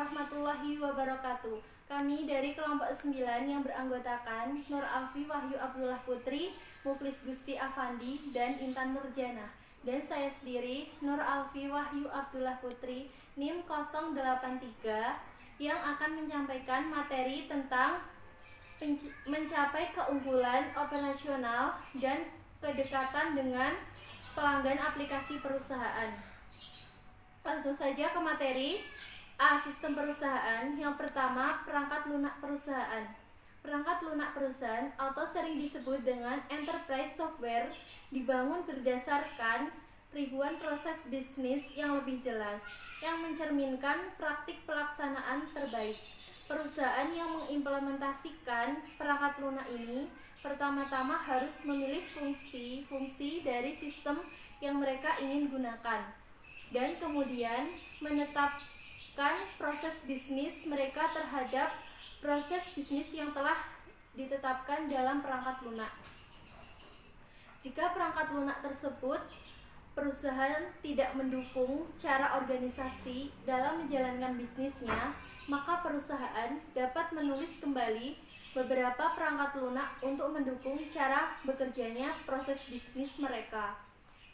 warahmatullahi wabarakatuh. Kami dari kelompok 9 yang beranggotakan Nur Alfi Wahyu Abdullah Putri, Muklis Gusti Afandi, dan Intan Nurjana. Dan saya sendiri, Nur Alfi Wahyu Abdullah Putri, NIM 083, yang akan menyampaikan materi tentang mencapai keunggulan operasional dan kedekatan dengan pelanggan aplikasi perusahaan. Langsung saja ke materi. A. Sistem perusahaan. Yang pertama, perangkat lunak perusahaan. Perangkat lunak perusahaan atau sering disebut dengan enterprise software dibangun berdasarkan ribuan proses bisnis yang lebih jelas, yang mencerminkan praktik pelaksanaan terbaik. Perusahaan yang mengimplementasikan perangkat lunak ini pertama-tama harus memilih fungsi-fungsi dari sistem yang mereka ingin gunakan, dan kemudian menetapkan proses bisnis mereka terhadap proses bisnis yang telah ditetapkan dalam perangkat lunak. Jika perangkat lunak tersebut perusahaan tidak mendukung cara organisasi dalam menjalankan bisnisnya, maka perusahaan dapat menulis kembali beberapa perangkat lunak untuk mendukung cara bekerjanya proses bisnis mereka.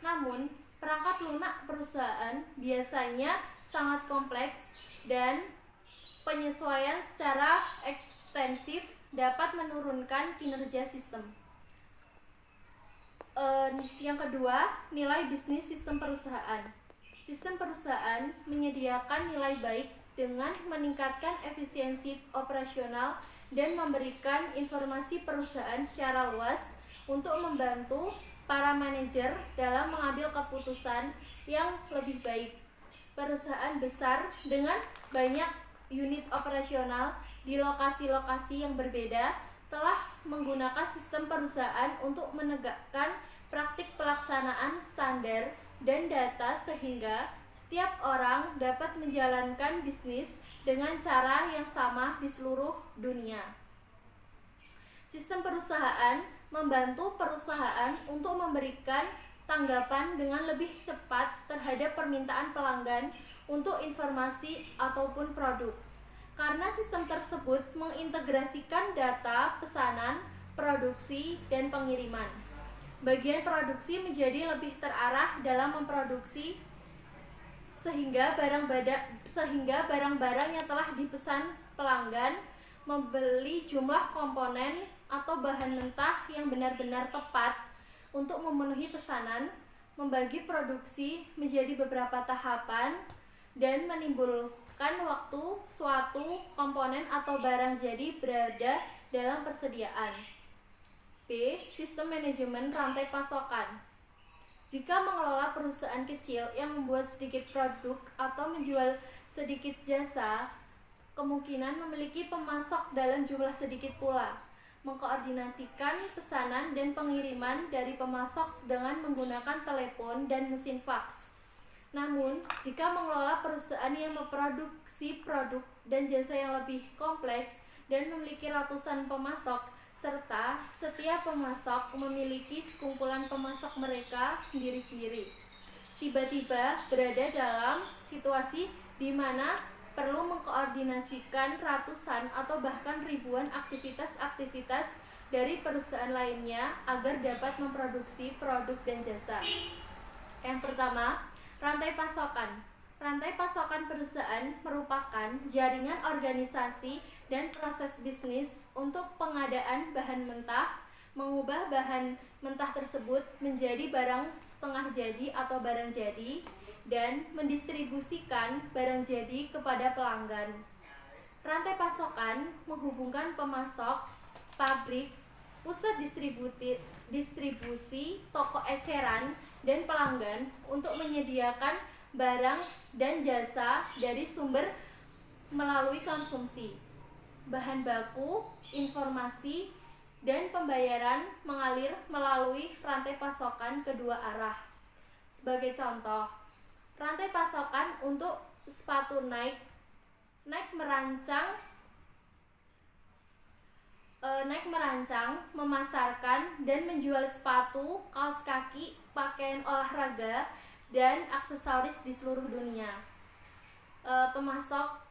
Namun, perangkat lunak perusahaan biasanya sangat kompleks dan penyesuaian secara ekstensif dapat menurunkan kinerja sistem. Yang kedua, nilai bisnis sistem perusahaan. Sistem perusahaan menyediakan nilai baik dengan meningkatkan efisiensi operasional dan memberikan informasi perusahaan secara luas untuk membantu para manajer dalam mengambil keputusan yang lebih baik. Perusahaan besar dengan banyak unit operasional di lokasi-lokasi yang berbeda telah menggunakan sistem perusahaan untuk menegakkan praktik pelaksanaan standar dan data sehingga setiap orang dapat menjalankan bisnis dengan cara yang sama di seluruh dunia. Sistem perusahaan membantu perusahaan untuk memberikan tanggapan dengan lebih cepat terhadap permintaan pelanggan untuk informasi ataupun produk. Karena sistem tersebut mengintegrasikan data pesanan, produksi, dan pengiriman. Bagian produksi menjadi lebih terarah dalam memproduksi sehingga barang-barang yang telah dipesan pelanggan membeli jumlah komponen atau bahan mentah yang benar-benar tepat untuk memenuhi pesanan, membagi produksi menjadi beberapa tahapan, dan menimbulkan waktu suatu komponen atau barang jadi berada dalam persediaan. B. Sistem manajemen rantai pasokan. Jika mengelola perusahaan kecil yang membuat sedikit produk atau menjual sedikit jasa, kemungkinan memiliki pemasok dalam jumlah sedikit pula. Mengkoordinasikan pesanan dan pengiriman dari pemasok dengan menggunakan telepon dan mesin fax. Namun, jika mengelola perusahaan yang memproduksi produk dan jasa yang lebih kompleks dan memiliki ratusan pemasok, serta setiap pemasok memiliki sekumpulan pemasok mereka sendiri-sendiri, tiba-tiba berada dalam situasi di mana perlu mengkoordinasikan ratusan atau bahkan ribuan aktivitas-aktivitas dari perusahaan lainnya agar dapat memproduksi produk dan jasa. Yang pertama, rantai pasokan. Rantai pasokan perusahaan merupakan jaringan organisasi dan proses bisnis untuk pengadaan bahan mentah, mengubah bahan mentah tersebut menjadi barang setengah jadi atau barang jadi, dan mendistribusikan barang jadi kepada pelanggan. Rantai pasokan menghubungkan pemasok, pabrik, pusat distribusi, toko eceran, dan pelanggan untuk menyediakan barang dan jasa dari sumber melalui konsumsi. Bahan baku, informasi, dan pembayaran mengalir melalui rantai pasokan kedua arah. Sebagai contoh, rantai pasokan untuk sepatu Nike merancang, memasarkan, dan menjual sepatu, kaos kaki, pakaian olahraga, dan aksesoris di seluruh dunia. Pemasok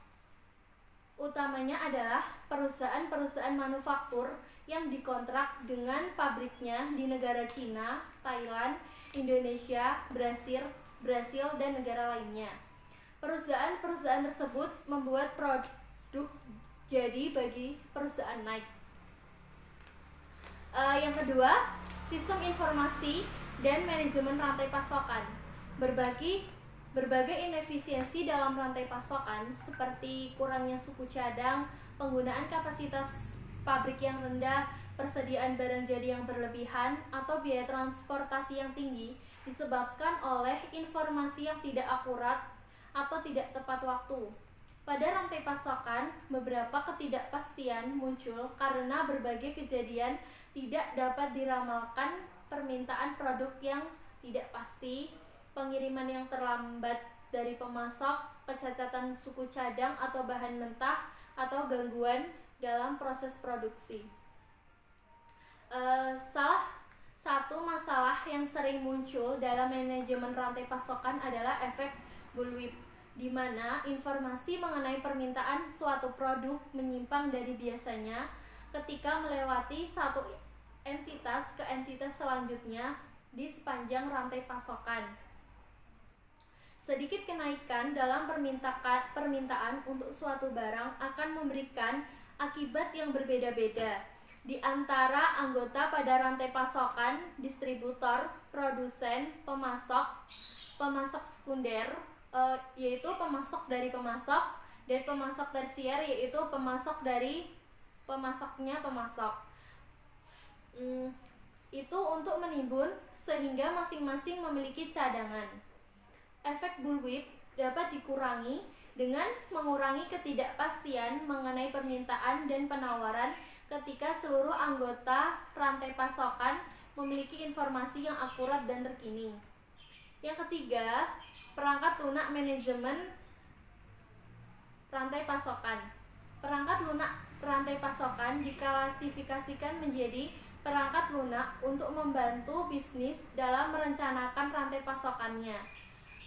utamanya adalah perusahaan-perusahaan manufaktur yang dikontrak dengan pabriknya di negara Cina, Thailand, Indonesia, Brasil, dan negara lainnya. Perusahaan-perusahaan tersebut membuat produk jadi bagi perusahaan Nike. Yang kedua, sistem informasi dan manajemen rantai pasokan. Berbagai inefisiensi dalam rantai pasokan seperti kurangnya suku cadang, penggunaan kapasitas pabrik yang rendah, persediaan barang jadi yang berlebihan, atau biaya transportasi yang tinggi disebabkan oleh informasi yang tidak akurat atau tidak tepat waktu. Pada rantai pasokan, beberapa ketidakpastian muncul karena berbagai kejadian tidak dapat diramalkan, permintaan produk yang tidak pasti, pengiriman yang terlambat dari pemasok, kecacatan suku cadang atau bahan mentah, atau gangguan dalam proses produksi. Salah satu masalah yang sering muncul dalam manajemen rantai pasokan adalah efek bullwhip, di mana informasi mengenai permintaan suatu produk menyimpang dari biasanya ketika melewati satu entitas ke entitas selanjutnya di sepanjang rantai pasokan. Sedikit kenaikan dalam permintaan untuk suatu barang akan memberikan akibat yang berbeda-beda di antara anggota pada rantai pasokan, distributor, produsen, pemasok sekunder, yaitu pemasok dari pemasok, dan pemasok tersier, yaitu pemasok dari pemasoknya pemasok. Itu untuk menimbun sehingga masing-masing memiliki cadangan. Efek bullwhip dapat dikurangi dengan mengurangi ketidakpastian mengenai permintaan dan penawaran ketika seluruh anggota rantai pasokan memiliki informasi yang akurat dan terkini. Yang ketiga, perangkat lunak manajemen rantai pasokan. Perangkat lunak rantai pasokan diklasifikasikan menjadi perangkat lunak untuk membantu bisnis dalam merencanakan rantai pasokannya,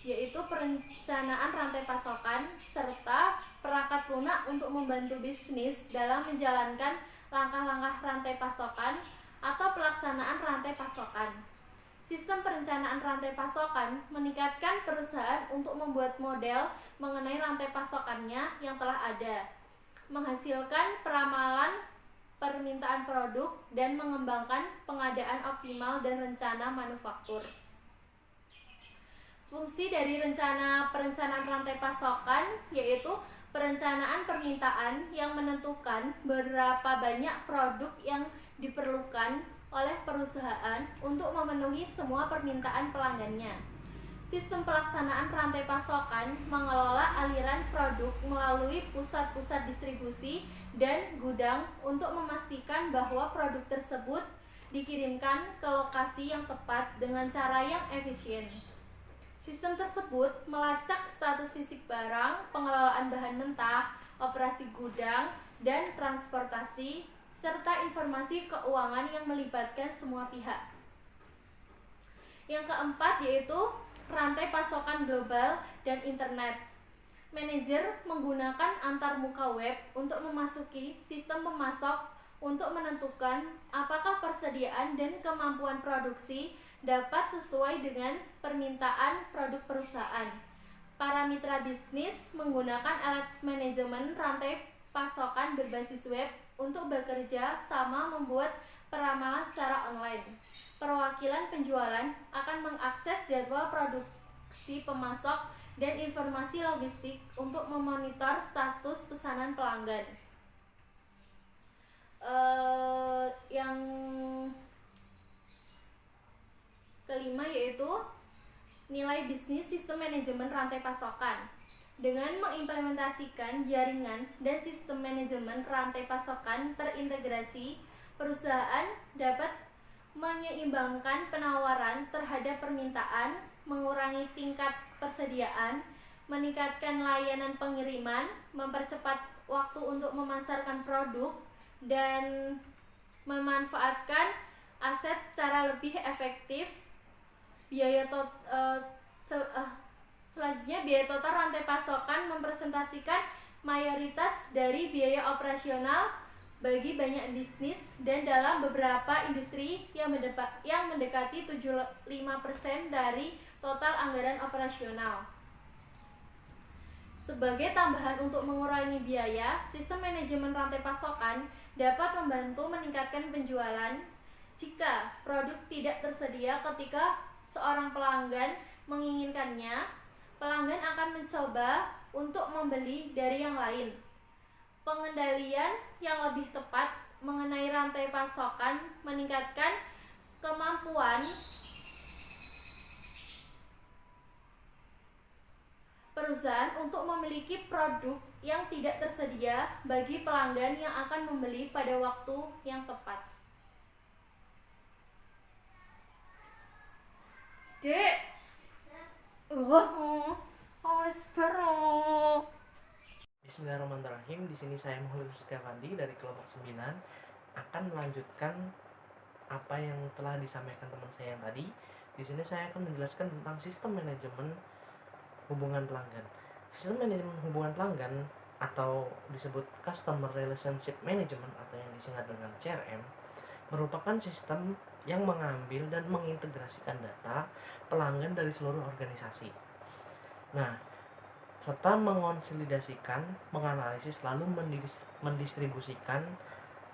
yaitu perencanaan rantai pasokan, serta perangkat lunak untuk membantu bisnis dalam menjalankan langkah-langkah rantai pasokan atau pelaksanaan rantai pasokan. Sistem perencanaan rantai pasokan meningkatkan perusahaan untuk membuat model mengenai rantai pasokannya yang telah ada, menghasilkan peramalan permintaan produk, dan mengembangkan pengadaan optimal dan rencana manufaktur. Fungsi dari perencanaan rantai pasokan yaitu perencanaan permintaan yang menentukan berapa banyak produk yang diperlukan oleh perusahaan untuk memenuhi semua permintaan pelanggannya. Sistem pelaksanaan rantai pasokan mengelola aliran produk melalui pusat-pusat distribusi dan gudang untuk memastikan bahwa produk tersebut dikirimkan ke lokasi yang tepat dengan cara yang efisien. Sistem tersebut melacak status fisik barang, pengelolaan bahan mentah, operasi gudang, dan transportasi, serta informasi keuangan yang melibatkan semua pihak. Yang keempat yaitu rantai pasokan global dan internet. Manajer menggunakan antarmuka web untuk memasuki sistem pemasok untuk menentukan apakah persediaan dan kemampuan produksi dapat sesuai dengan permintaan produk perusahaan. Para mitra bisnis menggunakan alat manajemen rantai pasokan berbasis web untuk bekerja sama membuat peramalan secara online. Perwakilan penjualan akan mengakses jadwal produksi pemasok dan informasi logistik untuk memonitor status pesanan pelanggan. Yang kelima yaitu nilai bisnis sistem manajemen rantai pasokan. Dengan mengimplementasikan jaringan dan sistem manajemen rantai pasokan terintegrasi, perusahaan dapat menyeimbangkan penawaran terhadap permintaan, mengurangi tingkat persediaan, meningkatkan layanan pengiriman, mempercepat waktu untuk memasarkan produk, dan memanfaatkan aset secara lebih efektif. Selanjutnya, biaya total rantai pasokan mempresentasikan mayoritas dari biaya operasional bagi banyak bisnis dan dalam beberapa industri yang mendekati 75% dari total anggaran operasional. Sebagai tambahan untuk mengurangi biaya, sistem manajemen rantai pasokan dapat membantu meningkatkan penjualan. Jika produk tidak tersedia ketika seorang pelanggan menginginkannya, pelanggan akan mencoba untuk membeli dari yang lain. Pengendalian yang lebih tepat mengenai rantai pasokan meningkatkan kemampuan perusahaan untuk memiliki produk yang tidak tersedia bagi pelanggan yang akan membeli pada waktu yang tepat. Dek, Bismillahirrahmanirrahim. Di sini saya Muhammad Setiawandi dari kelompok 9 akan melanjutkan apa yang telah disampaikan teman saya yang tadi. Di sini saya akan menjelaskan tentang sistem manajemen hubungan pelanggan. Sistem manajemen hubungan pelanggan atau disebut Customer Relationship Management atau yang disingkat dengan CRM merupakan sistem yang mengambil dan mengintegrasikan data pelanggan dari seluruh organisasi. Nah, serta mengonsolidasikan, menganalisis lalu mendistribusikan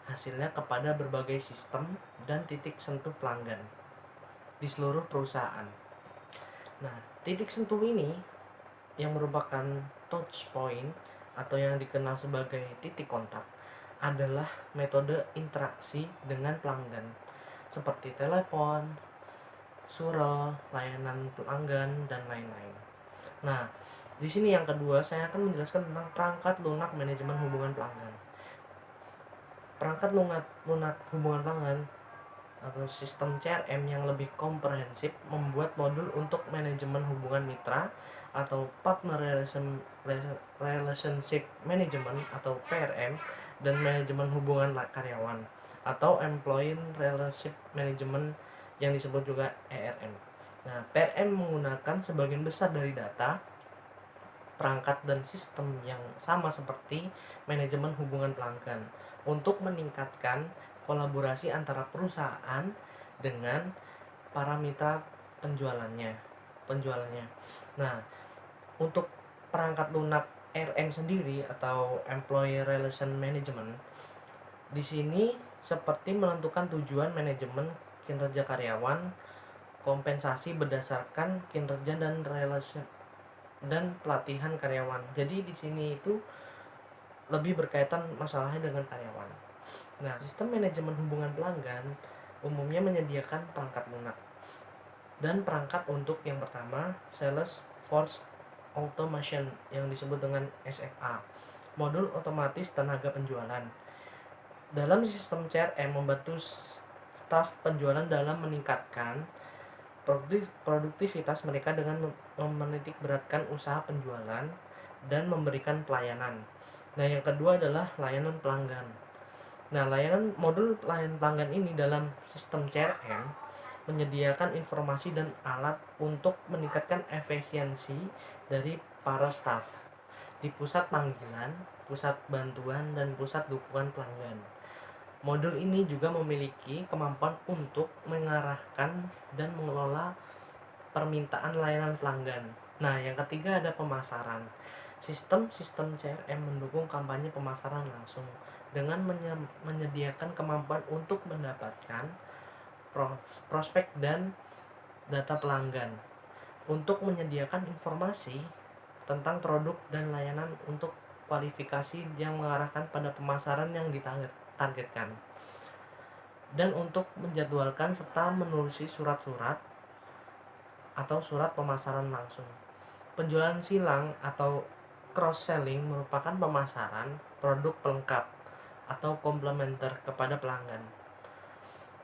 hasilnya kepada berbagai sistem dan titik sentuh pelanggan di seluruh perusahaan. Nah, titik sentuh ini yang merupakan touch point atau yang dikenal sebagai titik kontak adalah metode interaksi dengan pelanggan seperti telepon, surel, layanan pelanggan, dan lain-lain. Nah, di sini yang kedua saya akan menjelaskan tentang perangkat lunak manajemen hubungan pelanggan. Perangkat lunak hubungan pelanggan atau sistem CRM yang lebih komprehensif membuat modul untuk manajemen hubungan mitra atau Partner Relationship Management atau PRM dan manajemen hubungan karyawan atau Employee Relationship Management yang disebut juga ERM. Nah, PRM menggunakan sebagian besar dari data, perangkat dan sistem yang sama seperti manajemen hubungan pelanggan untuk meningkatkan kolaborasi antara perusahaan dengan para mitra penjualannya. Nah, untuk perangkat lunak RM sendiri atau Employee Relation Management di sini seperti menentukan tujuan manajemen kinerja karyawan, kompensasi berdasarkan kinerja dan relasi dan pelatihan karyawan. Jadi di sini itu lebih berkaitan masalahnya dengan karyawan. Nah, sistem manajemen hubungan pelanggan umumnya menyediakan perangkat lunak dan perangkat untuk yang pertama Sales Force Automation yang disebut dengan SFA, modul otomatis tenaga penjualan. Dalam sistem CRM membantu staf penjualan dalam meningkatkan produktivitas mereka dengan menitik beratkan usaha penjualan dan memberikan pelayanan. Nah, yang kedua adalah layanan pelanggan. Nah, modul layanan pelanggan ini dalam sistem CRM menyediakan informasi dan alat untuk meningkatkan efisiensi dari para staf di pusat panggilan, pusat bantuan, dan pusat dukungan pelanggan. Modul ini juga memiliki kemampuan untuk mengarahkan dan mengelola permintaan layanan pelanggan. Nah, yang ketiga ada pemasaran. Sistem CRM mendukung kampanye pemasaran langsung dengan menyediakan kemampuan untuk mendapatkan prospek dan data pelanggan, untuk menyediakan informasi tentang produk dan layanan untuk kualifikasi yang mengarahkan pada pemasaran yang ditargetkan, dan untuk menjadwalkan serta menulis surat-surat atau surat pemasaran langsung. Penjualan silang atau cross-selling merupakan pemasaran produk pelengkap atau komplementer kepada pelanggan.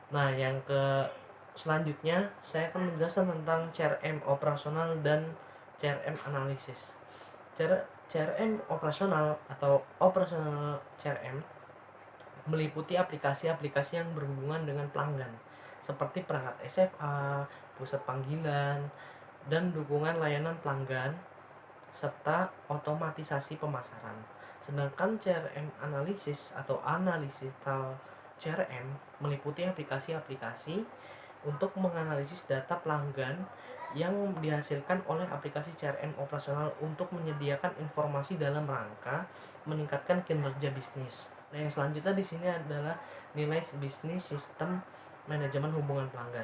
Nah, yang selanjutnya saya akan menjelaskan tentang CRM operasional dan CRM analisis. CRM operasional atau operasional CRM meliputi aplikasi-aplikasi yang berhubungan dengan pelanggan seperti perangkat SFA, pusat panggilan, dan dukungan layanan pelanggan serta otomatisasi pemasaran. Sedangkan CRM analisis atau analytical CRM meliputi aplikasi-aplikasi untuk menganalisis data pelanggan yang dihasilkan oleh aplikasi CRM operasional untuk menyediakan informasi dalam rangka meningkatkan kinerja bisnis. Nah, yang selanjutnya di sini adalah nilai bisnis sistem manajemen hubungan pelanggan.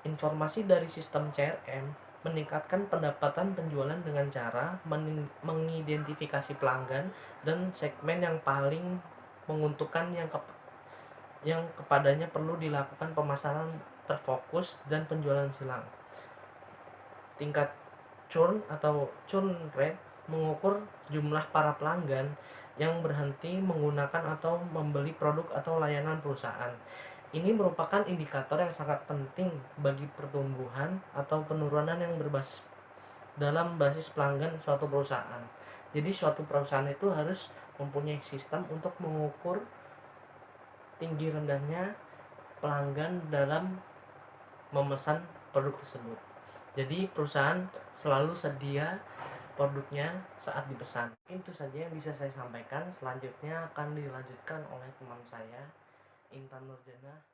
Informasi dari sistem CRM meningkatkan pendapatan penjualan dengan cara mengidentifikasi pelanggan dan segmen yang paling menguntungkan yang kepadanya perlu dilakukan pemasaran terfokus dan penjualan silang. Tingkat churn atau churn rate mengukur jumlah para pelanggan yang berhenti menggunakan atau membeli produk atau layanan perusahaan. Ini merupakan indikator yang sangat penting bagi pertumbuhan atau penurunan yang berbasis dalam basis pelanggan suatu perusahaan. Jadi suatu perusahaan itu harus mempunyai sistem untuk mengukur tinggi rendahnya pelanggan dalam memesan produk tersebut. Jadi perusahaan selalu sedia produknya saat dipesan. Itu saja yang bisa saya sampaikan. Selanjutnya akan dilanjutkan oleh teman saya, Intan Nurjana.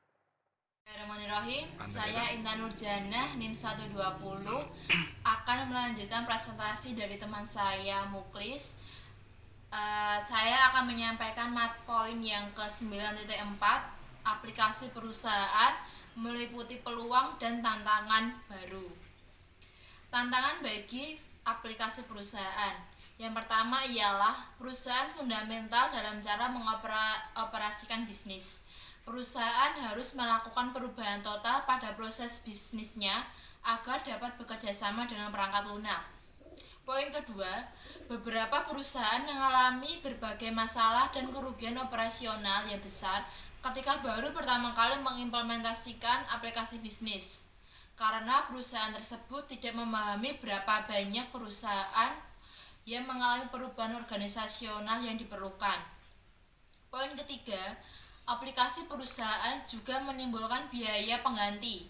Bismillahirrahmanirrahim. Saya Intan Nurjana, NIM 120, akan melanjutkan presentasi dari teman saya Muklis. Saya akan menyampaikan poin yang ke-9.4, aplikasi perusahaan meliputi peluang dan tantangan baru. Tantangan bagi aplikasi perusahaan. Yang pertama ialah perusahaan fundamental dalam cara mengoperasikan bisnis. Perusahaan harus melakukan perubahan total pada proses bisnisnya agar dapat bekerja sama dengan perangkat lunak. Poin kedua, beberapa perusahaan mengalami berbagai masalah dan kerugian operasional yang besar ketika baru pertama kali mengimplementasikan aplikasi bisnis. Karena perusahaan tersebut tidak memahami berapa banyak perusahaan yang mengalami perubahan organisasional yang diperlukan. Poin ketiga, aplikasi perusahaan juga menimbulkan biaya pengganti.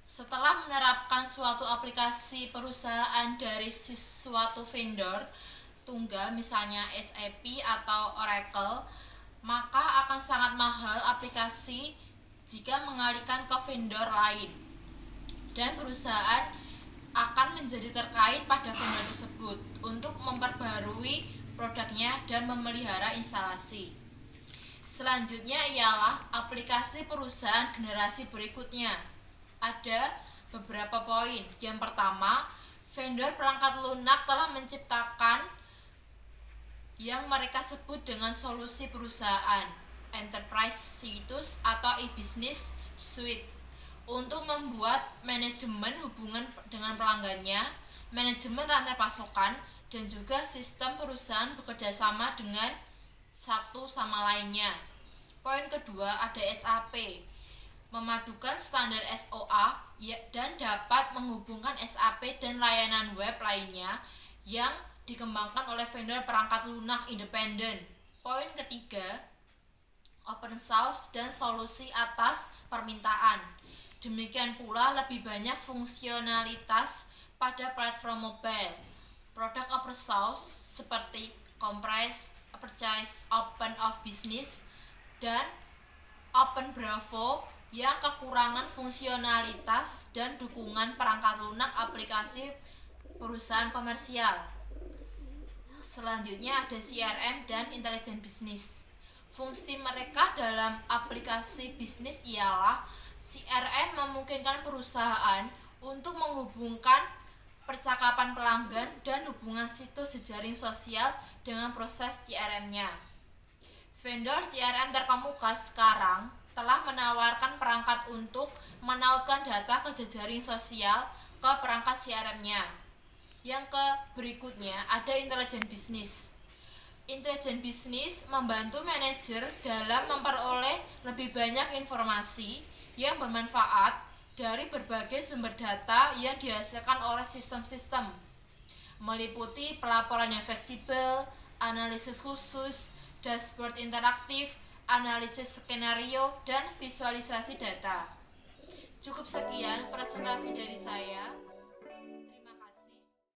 Setelah menerapkan suatu aplikasi perusahaan dari suatu vendor tunggal, misalnya SAP atau Oracle, maka akan sangat mahal aplikasi jika mengalihkan ke vendor lain. Dan perusahaan akan menjadi terkait pada vendor tersebut untuk memperbarui produknya dan memelihara instalasi. Selanjutnya ialah aplikasi perusahaan generasi berikutnya. Ada beberapa poin. Yang pertama, vendor perangkat lunak telah menciptakan yang mereka sebut dengan solusi perusahaan, Enterprise Suite atau e-business suite, untuk membuat manajemen hubungan dengan pelanggannya, manajemen rantai pasokan, dan juga sistem perusahaan bekerja sama dengan satu sama lainnya. Poin kedua, ada SAP, memadukan standar SOA dan dapat menghubungkan SAP dan layanan web lainnya yang dikembangkan oleh vendor perangkat lunak independen. Poin ketiga, open source dan solusi atas permintaan. Demikian pula lebih banyak fungsionalitas pada platform mobile. Produk open source seperti Compress, Purchase, Open of Business, dan Open Bravo yang kekurangan fungsionalitas dan dukungan perangkat lunak aplikasi perusahaan komersial. Selanjutnya ada CRM dan Intelligent Business. Fungsi mereka dalam aplikasi bisnis ialah CRM memungkinkan perusahaan untuk menghubungkan percakapan pelanggan dan hubungan situs jejaring sosial dengan proses CRM-nya. Vendor CRM terkemuka sekarang telah menawarkan perangkat untuk menautkan data ke jejaring sosial ke perangkat CRM-nya. Yang berikutnya ada Intelligent Business. Intelligent Business membantu manajer dalam memperoleh lebih banyak informasi yang bermanfaat dari berbagai sumber data yang dihasilkan oleh sistem-sistem, meliputi pelaporan yang fleksibel, analisis khusus, dashboard interaktif, analisis skenario, dan visualisasi data. Cukup sekian presentasi dari saya.